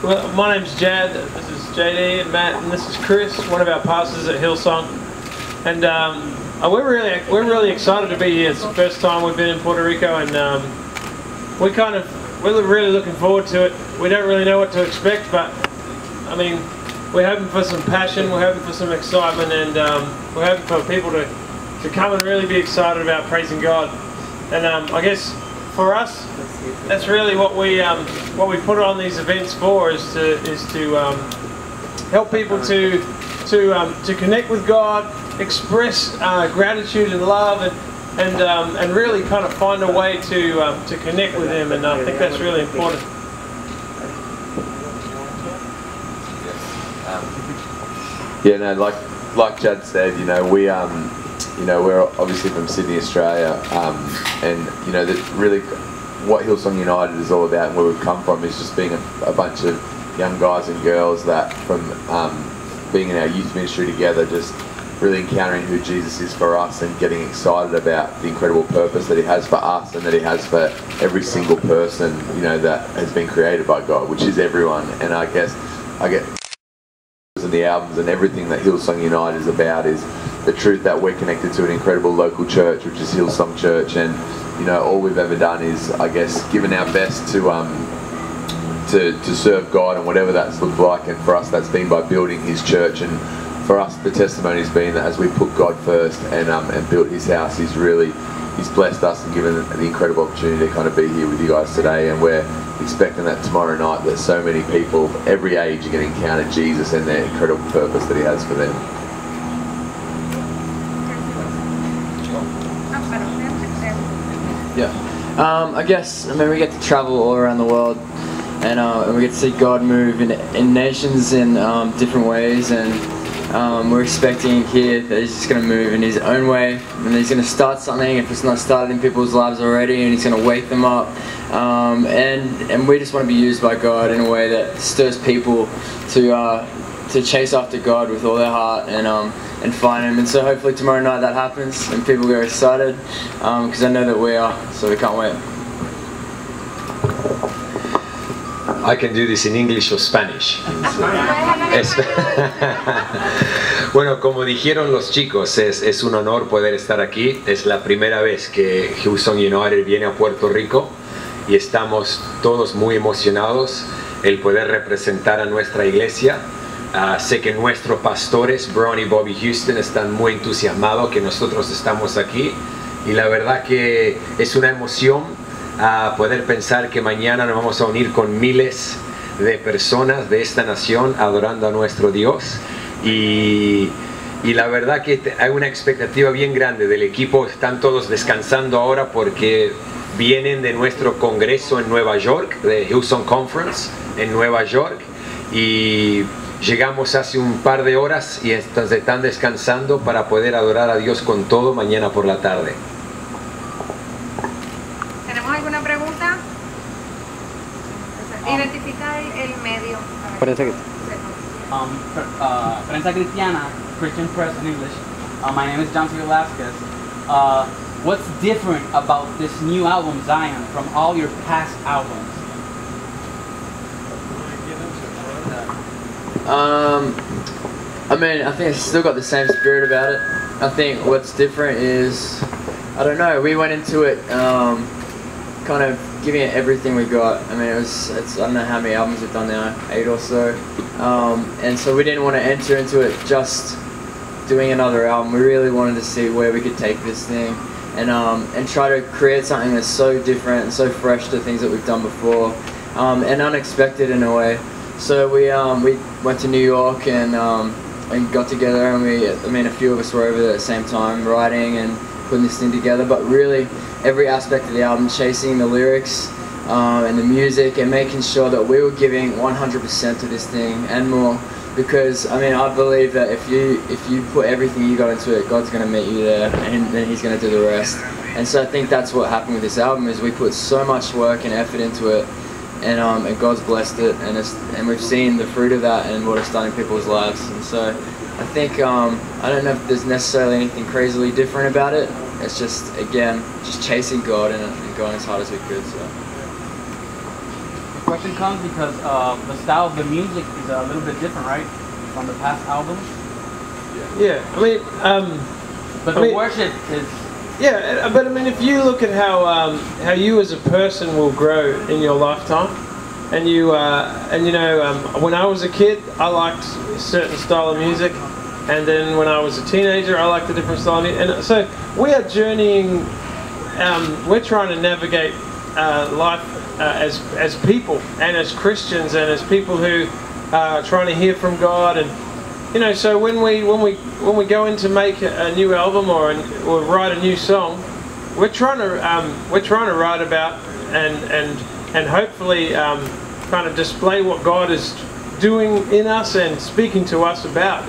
Well, my name's Jad, this is JD and Matt, and this is Chris, one of our pastors at Hillsong. And we're really excited to be here. It's the first time we've been in Puerto Rico, and we're really looking forward to it. We don't really know what to expect, but I mean, we're hoping for some passion, we're hoping for some excitement, and we're hoping for people to come and really be excited about praising God. And I guess for us, that's really what we put on these events for, is to help people to connect with God, express gratitude and love, and really kind of find a way to connect with Him. And I think that's really important. Yeah, no, like Judd said, we're obviously from Sydney, Australia, and that really what Hillsong United is all about and where we've come from is just being a bunch of young guys and girls that from being in our youth ministry together, just really encountering who Jesus is for us and getting excited about the incredible purpose that He has for us and that He has for every single person, that has been created by God, which is everyone. And I get and the albums and everything that Hillsong United is about is the truth that we're connected to an incredible local church, which is Hillsong Church, and all we've ever done is, I guess, given our best to serve God and whatever that's looked like, and for us that's been by building His church, and for us the testimony's been that as we put God first and built His house, He's blessed us and given the incredible opportunity to kind of be here with you guys today, and we're expecting that tomorrow night that so many people of every age are going to encounter Jesus and the incredible purpose that He has for them. Yeah, I guess, we get to travel all around the world, and we get to see God move in nations in different ways, and we're expecting here that He's just going to move in His own way, and He's going to start something if it's not started in people's lives already, and He's going to wake them up, and we just want to be used by God in a way that stirs people to chase after God with all their heart and find Him. And so hopefully tomorrow night that happens and people get excited, because I know that we are, so we can't wait. I can do this in English or Spanish. Bueno, como dijeron los chicos, es un honor poder estar aquí. Es la primera vez que Hillsong United viene a Puerto Rico y estamos todos muy emocionados el poder representar a nuestra iglesia. Sé que nuestros pastores, Bron y Bobby Houston, están muy entusiasmados que nosotros estamos aquí, y la verdad que es una emoción poder pensar que mañana nos vamos a unir con miles de personas de esta nación adorando a nuestro Dios, y la verdad que hay una expectativa bien grande del equipo. Están todos descansando ahora porque vienen de nuestro congreso en Nueva York, de Hillsong Conference en Nueva York, y llegamos hace un par de horas y están descansando para poder adorar a Dios con todo mañana por la tarde. ¿Tenemos alguna pregunta? Identifica el medio. Prensa Cristiana, Christian Press in English. My name is Jonhsie Velázquez. What's different about this new album, Zion, from all your past albums? I think it's still got the same spirit about it. I think what's different is, I don't know, we went into it kind of giving it everything we got. I don't know how many albums we've done now, 8 or so. And so we didn't want to enter into it just doing another album. We really wanted to see where we could take this thing and try to create something that's so different and so fresh to things that we've done before, and unexpected in a way. So we went to New York and got together, and a few of us were over there at the same time writing and putting this thing together, but really every aspect of the album, chasing the lyrics and the music and making sure that we were giving 100% to this thing and more, because I believe that if you put everything you got into it, God's going to meet you there, and then He's going to do the rest. And so I think that's what happened with this album, is we put so much work and effort into it, and God's blessed it, and we've seen the fruit of that and what it's done in people's lives. And so I think I don't know if there's necessarily anything crazily different about it. It's just, again, just chasing God and going as hard as we could. So. question comes because the style of the music is a little bit different, right, from the past albums. Yeah, But the worship is. Yeah, but I mean, if you look at how you as a person will grow in your lifetime, and you know, when I was a kid, I liked a certain style of music, and then when I was a teenager, I liked a different style of music, and so we are journeying. We're trying to navigate life as people and as Christians and as people who are trying to hear from God, and you know, so when we go in to make a new album or write a new song, we're trying to write about and hopefully kind of display what God is doing in us and speaking to us about,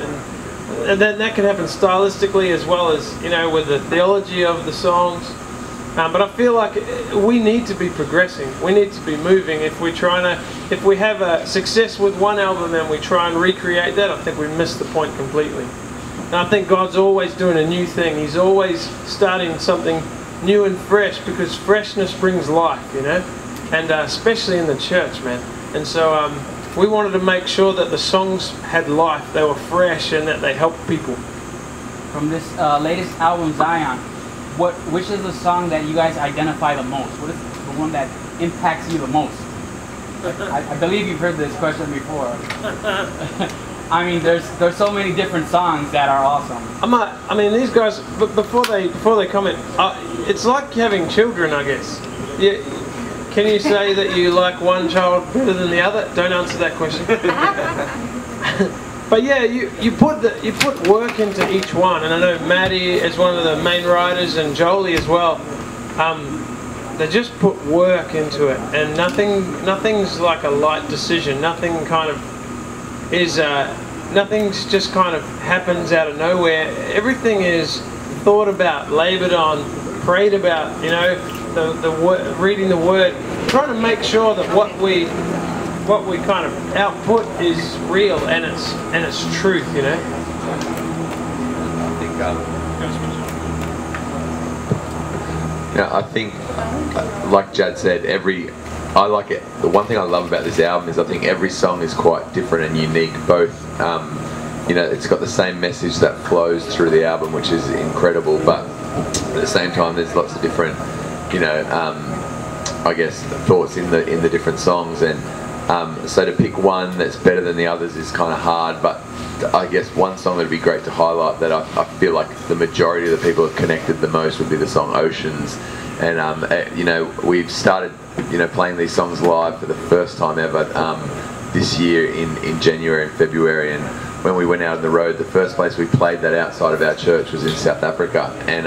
and that can happen stylistically as well as, you know, with the theology of the songs. But I feel like we need to be progressing. We need to be moving. If we have a success with one album and we try and recreate that, I think we miss the point completely. And I think God's always doing a new thing. He's always starting something new and fresh, because freshness brings life, you know, and especially in the church, man. And so we wanted to make sure that the songs had life, they were fresh, and that they helped people. From this latest album, Zion, which is the song that you guys identify the most? What is the one that impacts you the most? I believe you've heard this question before. I mean, there's so many different songs that are awesome. I mean, these guys, before they comment, it's like having children, I guess. Can you say that you like one child better than the other? Don't answer that question. But yeah, you put work into each one, and I know Maddie is one of the main writers, and Jolie as well. They just put work into it, and nothing's like a light decision. Nothing's just kind of happens out of nowhere. Everything is thought about, labored on, prayed about. You know, reading the Word, trying to make sure that what we kind of output is real and it's truth, you know. I think, like Jad said, I like it. The one thing I love about this album is I think every song is quite different and unique. Both, you know, it's got the same message that flows through the album, which is incredible, but at the same time, there's lots of different, you know, I guess, thoughts in the different songs, and so to pick one that's better than the others is kind of hard. But I guess one song that would be great to highlight that I feel like the majority of the people have connected the most would be the song Oceans. And you know, we've started, you know, playing these songs live for the first time ever this year in January and February. And when we went out on the road, the first place we played that outside of our church was in South Africa. And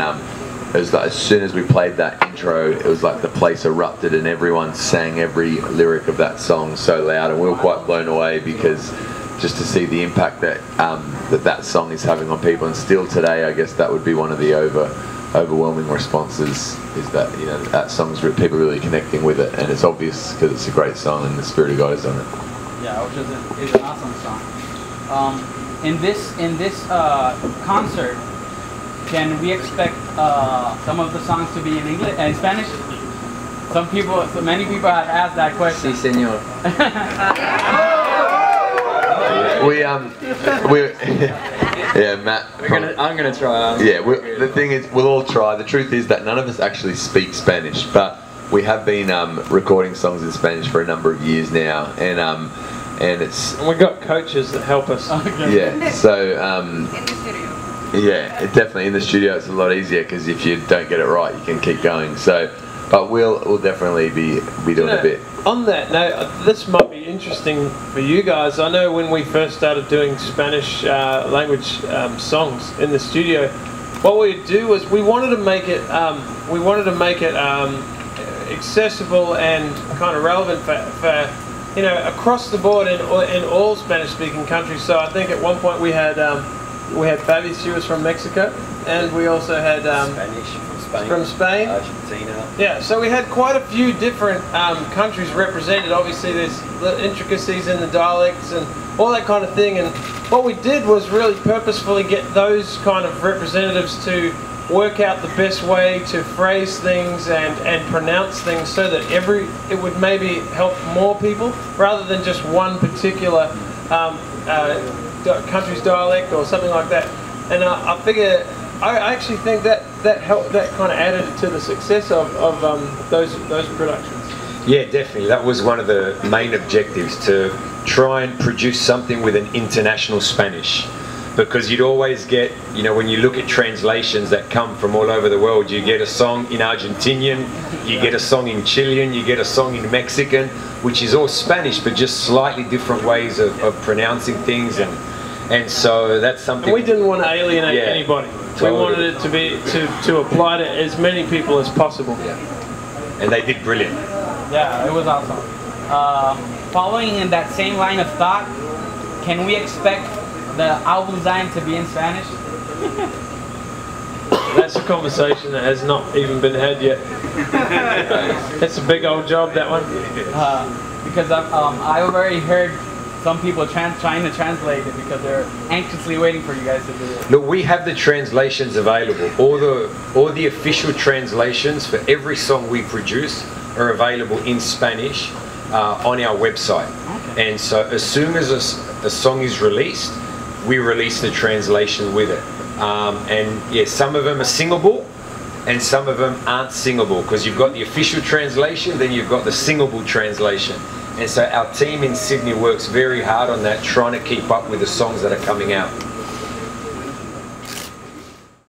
it was like, as soon as we played that intro, it was like the place erupted and everyone sang every lyric of that song so loud, and we were quite blown away, because just to see the impact that that song is having on people. And still today, I guess that would be one of the overwhelming responses, is that, you know, that song's people really connecting with it, and it's obvious because it's a great song and the Spirit of God is on it. Yeah, which is an awesome song. In this concert, can we expect some of the songs to be in English and Spanish? Many people have asked that question. Sí, señor. Yeah, Matt. I'm gonna try. Yeah, the thing is, we'll all try. The truth is that none of us actually speak Spanish, but we have been recording songs in Spanish for a number of years now, and we've got coaches that help us. Okay. Yeah, so In the studio. yeah, definitely in the studio it's a lot easier, because if you don't get it right, you can keep going. So, but we'll definitely be doing a bit. On that note, this might be interesting for you guys. I know when we first started doing Spanish language songs in the studio, what we'd do was we wanted to make it accessible and kind of relevant for you know, across the board in all Spanish-speaking countries. So I think at one point we had Fabi, she was from Mexico, and we also had Spanish from Spain, Argentina. Yeah, so we had quite a few different countries represented. Obviously there's the intricacies in the dialects and all that kind of thing, and what we did was really purposefully get those kind of representatives to work out the best way to phrase things and pronounce things so that it would maybe help more people rather than just one particular country's dialect or something like that. And I figure, I actually think that helped, that kind of added to the success of those productions. Yeah, definitely. That was one of the main objectives, to try and produce something with an international Spanish. Because you'd always get, you know, when you look at translations that come from all over the world, you get a song in Argentinian, you get a song in Chilean, you get a song in Mexican, which is all Spanish, but just slightly different ways of pronouncing things, and so that's something. And we didn't want to alienate anybody. Totally. We wanted it to be to apply to as many people as possible. Yeah. And they did brilliant. Yeah, it was awesome. Following in that same line of thought, can we expect the album Zion to be in Spanish? That's a conversation that has not even been had yet. That's a big old job, that one. Because I already heard some people trying to translate it because they're anxiously waiting for you guys to do it. Look, we have the translations available. All the official translations for every song we produce are available in Spanish on our website. Okay. And so as soon as a song is released, we release the translation with it. And yeah, some of them are singable and some of them aren't singable, because you've got the official translation, then you've got the singable translation. And so our team in Sydney works very hard on that, trying to keep up with the songs that are coming out.